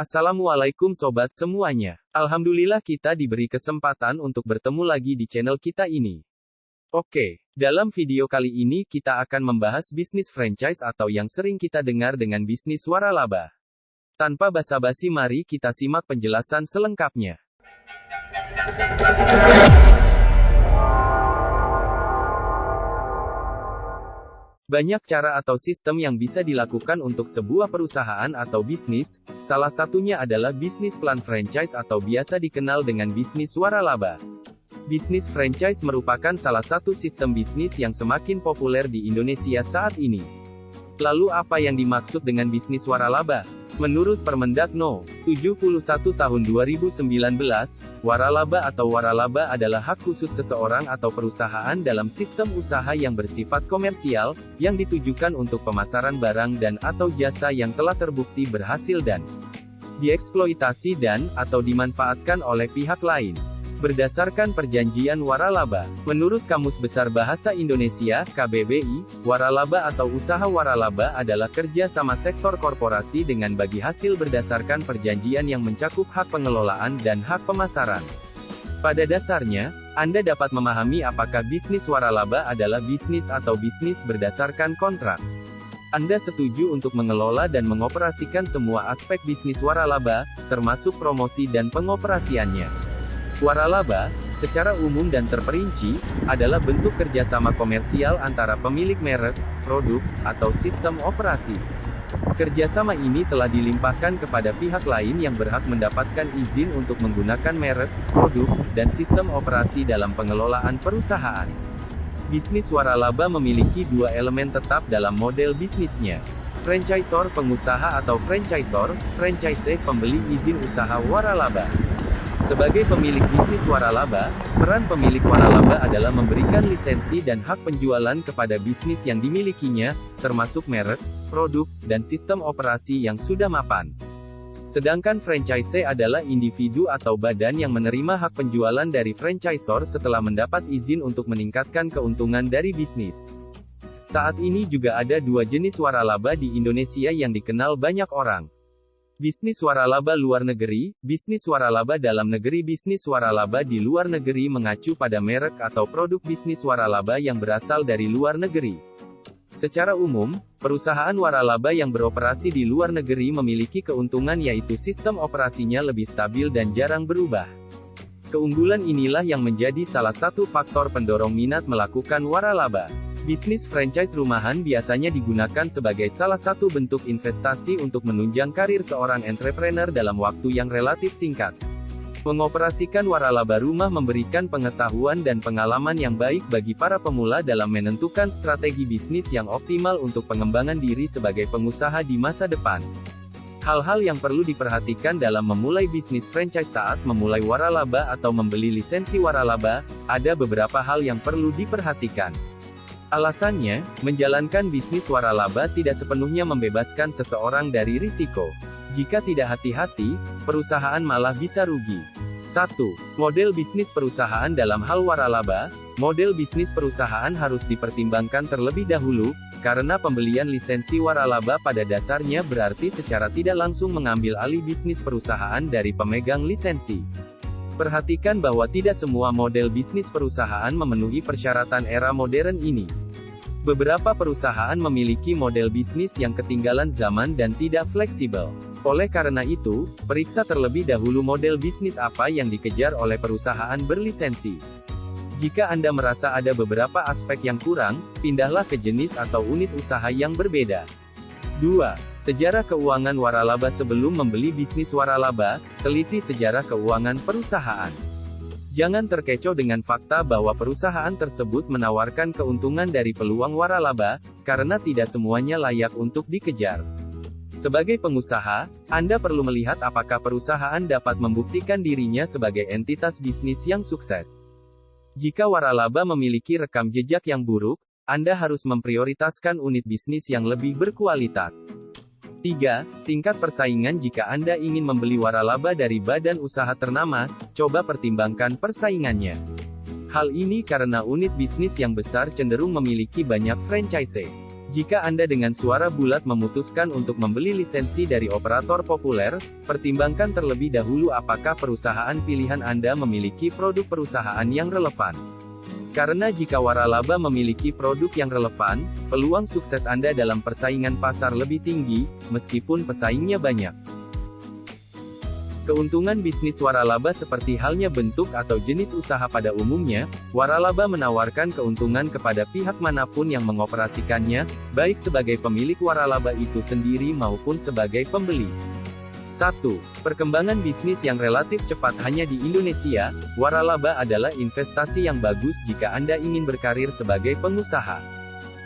Assalamualaikum sobat semuanya. Alhamdulillah kita diberi kesempatan untuk bertemu lagi di channel kita ini. Oke, dalam video kali ini kita akan membahas bisnis franchise atau yang sering kita dengar dengan bisnis waralaba. Tanpa basa-basi mari kita simak penjelasan selengkapnya. Banyak cara atau sistem yang bisa dilakukan untuk sebuah perusahaan atau bisnis, salah satunya adalah bisnis plan franchise atau biasa dikenal dengan bisnis waralaba. Bisnis franchise merupakan salah satu sistem bisnis yang semakin populer di Indonesia saat ini. Lalu apa yang dimaksud dengan bisnis waralaba? Menurut Permendak No. 71 Tahun 2019, waralaba atau waralaba adalah hak khusus seseorang atau perusahaan dalam sistem usaha yang bersifat komersial, yang ditujukan untuk pemasaran barang dan atau jasa yang telah terbukti berhasil dan dieksploitasi dan atau dimanfaatkan oleh pihak lain. Berdasarkan perjanjian waralaba, menurut Kamus Besar Bahasa Indonesia, KBBI, waralaba atau usaha waralaba adalah kerja sama sektor korporasi dengan bagi hasil berdasarkan perjanjian yang mencakup hak pengelolaan dan hak pemasaran. Pada dasarnya, Anda dapat memahami apakah bisnis waralaba adalah bisnis atau bisnis berdasarkan kontrak. Anda setuju untuk mengelola dan mengoperasikan semua aspek bisnis waralaba, termasuk promosi dan pengoperasiannya. Waralaba, secara umum dan terperinci, adalah bentuk kerjasama komersial antara pemilik merek, produk, atau sistem operasi. Kerjasama ini telah dilimpahkan kepada pihak lain yang berhak mendapatkan izin untuk menggunakan merek, produk, dan sistem operasi dalam pengelolaan perusahaan. Bisnis waralaba memiliki dua elemen tetap dalam model bisnisnya. Franchisor pengusaha atau franchisor, franchisee pembeli izin usaha waralaba. Sebagai pemilik bisnis waralaba, peran pemilik waralaba adalah memberikan lisensi dan hak penjualan kepada bisnis yang dimilikinya, termasuk merek, produk, dan sistem operasi yang sudah mapan. Sedangkan franchisee adalah individu atau badan yang menerima hak penjualan dari franchisor setelah mendapat izin untuk meningkatkan keuntungan dari bisnis. Saat ini juga ada dua jenis waralaba di Indonesia yang dikenal banyak orang. Bisnis waralaba luar negeri, bisnis waralaba dalam negeri. Bisnis waralaba di luar negeri mengacu pada merek atau produk bisnis waralaba yang berasal dari luar negeri. Secara umum, perusahaan waralaba yang beroperasi di luar negeri memiliki keuntungan yaitu sistem operasinya lebih stabil dan jarang berubah. Keunggulan inilah yang menjadi salah satu faktor pendorong minat melakukan waralaba. Bisnis franchise rumahan biasanya digunakan sebagai salah satu bentuk investasi untuk menunjang karir seorang entrepreneur dalam waktu yang relatif singkat. Mengoperasikan waralaba rumah memberikan pengetahuan dan pengalaman yang baik bagi para pemula dalam menentukan strategi bisnis yang optimal untuk pengembangan diri sebagai pengusaha di masa depan. Hal-hal yang perlu diperhatikan dalam memulai bisnis franchise saat memulai waralaba atau membeli lisensi waralaba, ada beberapa hal yang perlu diperhatikan. Alasannya, menjalankan bisnis waralaba tidak sepenuhnya membebaskan seseorang dari risiko. Jika tidak hati-hati, perusahaan malah bisa rugi. 1. Model bisnis perusahaan dalam hal waralaba. Model bisnis perusahaan harus dipertimbangkan terlebih dahulu, karena pembelian lisensi waralaba pada dasarnya berarti secara tidak langsung mengambil alih bisnis perusahaan dari pemegang lisensi. Perhatikan bahwa tidak semua model bisnis perusahaan memenuhi persyaratan era modern ini. Beberapa perusahaan memiliki model bisnis yang ketinggalan zaman dan tidak fleksibel. Oleh karena itu, periksa terlebih dahulu model bisnis apa yang dikejar oleh perusahaan berlisensi. Jika Anda merasa ada beberapa aspek yang kurang, pindahlah ke jenis atau unit usaha yang berbeda. 2. Sejarah keuangan waralaba. Sebelum membeli bisnis waralaba, teliti sejarah keuangan perusahaan. Jangan terkecoh dengan fakta bahwa perusahaan tersebut menawarkan keuntungan dari peluang waralaba, karena tidak semuanya layak untuk dikejar. Sebagai pengusaha, Anda perlu melihat apakah perusahaan dapat membuktikan dirinya sebagai entitas bisnis yang sukses. Jika waralaba memiliki rekam jejak yang buruk, Anda harus memprioritaskan unit bisnis yang lebih berkualitas. 3. Tingkat persaingan. Jika Anda ingin membeli waralaba dari badan usaha ternama, coba pertimbangkan persaingannya. Hal ini karena unit bisnis yang besar cenderung memiliki banyak franchisee. Jika Anda dengan suara bulat memutuskan untuk membeli lisensi dari operator populer, pertimbangkan terlebih dahulu apakah perusahaan pilihan Anda memiliki produk perusahaan yang relevan. Karena jika waralaba memiliki produk yang relevan, peluang sukses Anda dalam persaingan pasar lebih tinggi, meskipun pesaingnya banyak. Keuntungan bisnis waralaba seperti halnya bentuk atau jenis usaha pada umumnya, waralaba menawarkan keuntungan kepada pihak manapun yang mengoperasikannya, baik sebagai pemilik waralaba itu sendiri maupun sebagai pembeli. 1. Perkembangan bisnis yang relatif cepat hanya di Indonesia. Waralaba adalah investasi yang bagus jika Anda ingin berkarir sebagai pengusaha.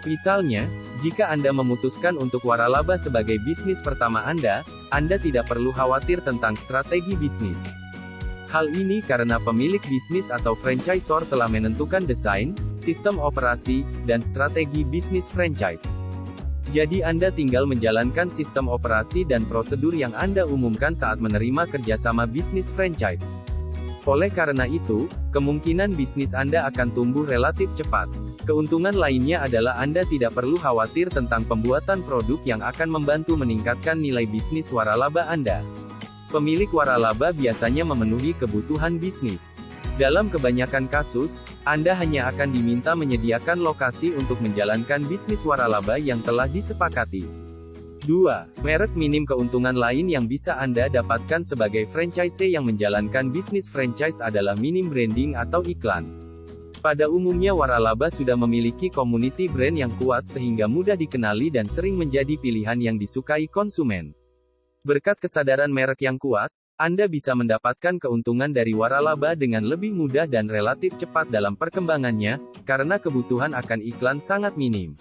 Misalnya, jika Anda memutuskan untuk waralaba sebagai bisnis pertama Anda tidak perlu khawatir tentang strategi bisnis. Hal ini karena pemilik bisnis atau franchisor telah menentukan desain, sistem operasi, dan strategi bisnis franchise. Jadi Anda tinggal menjalankan sistem operasi dan prosedur yang Anda umumkan saat menerima kerjasama bisnis franchise. Oleh karena itu, kemungkinan bisnis Anda akan tumbuh relatif cepat. Keuntungan lainnya adalah Anda tidak perlu khawatir tentang pembuatan produk yang akan membantu meningkatkan nilai bisnis waralaba Anda. Pemilik waralaba biasanya memenuhi kebutuhan bisnis. Dalam kebanyakan kasus, Anda hanya akan diminta menyediakan lokasi untuk menjalankan bisnis waralaba yang telah disepakati. 2. Merek minim. Keuntungan lain yang bisa Anda dapatkan sebagai franchisee yang menjalankan bisnis franchise adalah minim branding atau iklan. Pada umumnya waralaba sudah memiliki community brand yang kuat sehingga mudah dikenali dan sering menjadi pilihan yang disukai konsumen. Berkat kesadaran merek yang kuat, Anda bisa mendapatkan keuntungan dari waralaba dengan lebih mudah dan relatif cepat dalam perkembangannya, karena kebutuhan akan iklan sangat minim.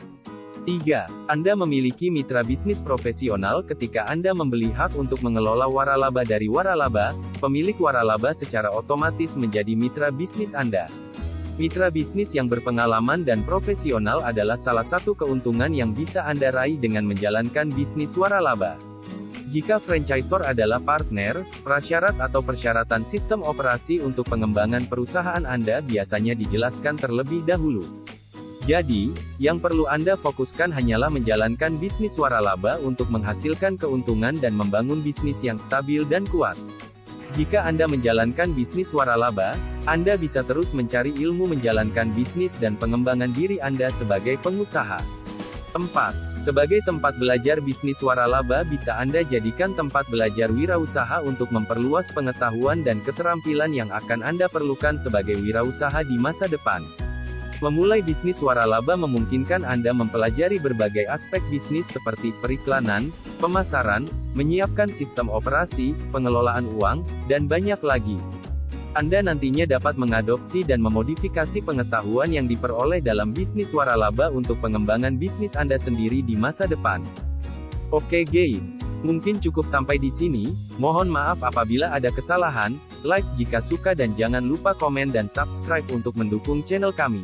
3. Anda memiliki mitra bisnis profesional. Ketika Anda membeli hak untuk mengelola waralaba dari waralaba, pemilik waralaba secara otomatis menjadi mitra bisnis Anda. Mitra bisnis yang berpengalaman dan profesional adalah salah satu keuntungan yang bisa Anda raih dengan menjalankan bisnis waralaba. Jika franchisor adalah partner, prasyarat atau persyaratan sistem operasi untuk pengembangan perusahaan Anda biasanya dijelaskan terlebih dahulu. Jadi, yang perlu Anda fokuskan hanyalah menjalankan bisnis waralaba untuk menghasilkan keuntungan dan membangun bisnis yang stabil dan kuat. Jika Anda menjalankan bisnis waralaba, Anda bisa terus mencari ilmu menjalankan bisnis dan pengembangan diri Anda sebagai pengusaha. 4. Sebagai tempat belajar bisnis waralaba bisa Anda jadikan tempat belajar wirausaha untuk memperluas pengetahuan dan keterampilan yang akan Anda perlukan sebagai wirausaha di masa depan. Memulai bisnis waralaba memungkinkan Anda mempelajari berbagai aspek bisnis seperti periklanan, pemasaran, menyiapkan sistem operasi, pengelolaan uang, dan banyak lagi. Anda nantinya dapat mengadopsi dan memodifikasi pengetahuan yang diperoleh dalam bisnis waralaba untuk pengembangan bisnis Anda sendiri di masa depan. Oke guys, mungkin cukup sampai di sini. Mohon maaf apabila ada kesalahan. Like jika suka dan jangan lupa komen dan subscribe untuk mendukung channel kami.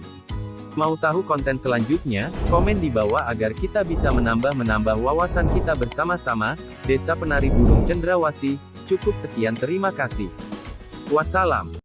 Mau tahu konten selanjutnya? Komen di bawah agar kita bisa menambah wawasan kita bersama-sama. Desa Penari Burung Cendrawasih. Cukup sekian, terima kasih. Wassalam.